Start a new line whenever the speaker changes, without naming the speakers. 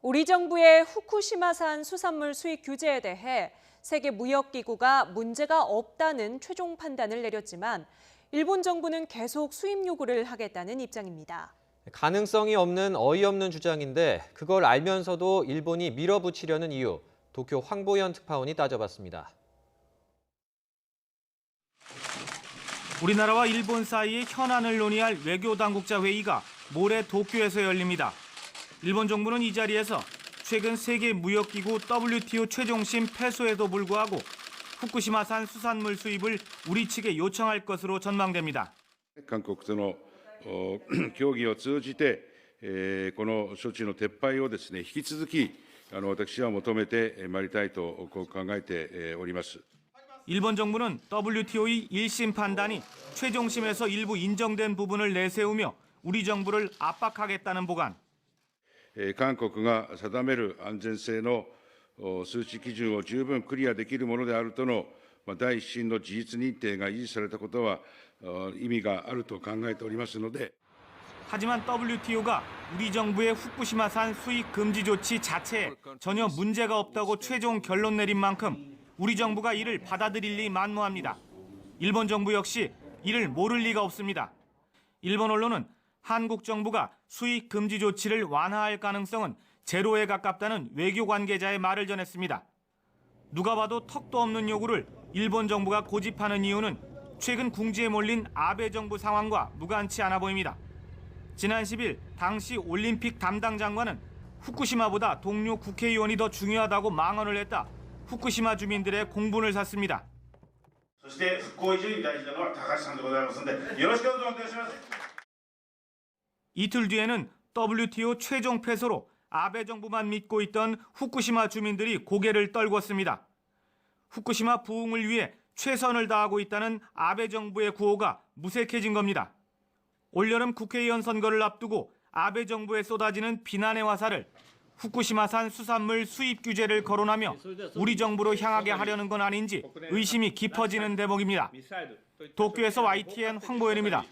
우리 정부의 후쿠시마산 수산물 수입 규제에 대해 세계무역기구가 문제가 없다는 최종 판단을 내렸지만 일본 정부는 계속 수입 요구를 하겠다는 입장입니다.
가능성이 없는 어이없는 주장인데 그걸 알면서도 일본이 밀어붙이려는 이유, 도쿄 황보현 특파원이 따져봤습니다.
우리나라와 일본 사이의 현안을 논의할 외교당국자 회의가 모레 도쿄에서 열립니다. 일본 정부는 이 자리에서 최근 세계무역기구 WTO 최종심 패소에도 불구하고 후쿠시마산 수산물 수입을 우리 측에 요청할 것으로 전망됩니다.
韓国との協議を通じて、この処置の撤廃をですね、引き続き私は求めてまいりたいと考えております。
일본 정부는 WTO의 1심 판단이 최종심에서 일부 인정된 부분을 내세우며 우리 정부를 압박하겠다는 보관.
韓国が定める安全性の数値基準を十分クリアできるものであるとの第一審の事実認定が維持されたことは意味があると考えておりますので。
하지만 WTO가 우리 정부의 후쿠시마산 수입 금지 조치 자체에 전혀 문제가 없다고 최종 결론 내린 만큼 우리 정부가 이를 받아들일 리 만무합니다. 일본 정부 역시 이를 모를 리가 없습니다. 일본 언론은 한국 정부가 수입 금지 조치를 완화할 가능성은 제로에 가깝다는 외교 관계자의 말을 전했습니다. 누가 봐도 턱도 없는 요구를 일본 정부가 고집하는 이유는 최근 궁지에 몰린 아베 정부 상황과 무관치 않아 보입니다. 지난 10일 당시 올림픽 담당 장관은 후쿠시마보다 동료 국회의원이 더 중요하다고 망언을 했다. 후쿠시마 주민들의 공분을 샀습니다. 이틀 뒤에는 WTO 최종 패소로 아베 정부만 믿고 있던 후쿠시마 주민들이 고개를 떨궜습니다. 후쿠시마 부흥을 위해 최선을 다하고 있다는 아베 정부의 구호가 무색해진 겁니다. 올여름 국회의원 선거를 앞두고 아베 정부에 쏟아지는 비난의 화살을 후쿠시마산 수산물 수입 규제를 거론하며 우리 정부로 향하게 하려는 건 아닌지 의심이 깊어지는 대목입니다. 도쿄에서 YTN 황보현입니다.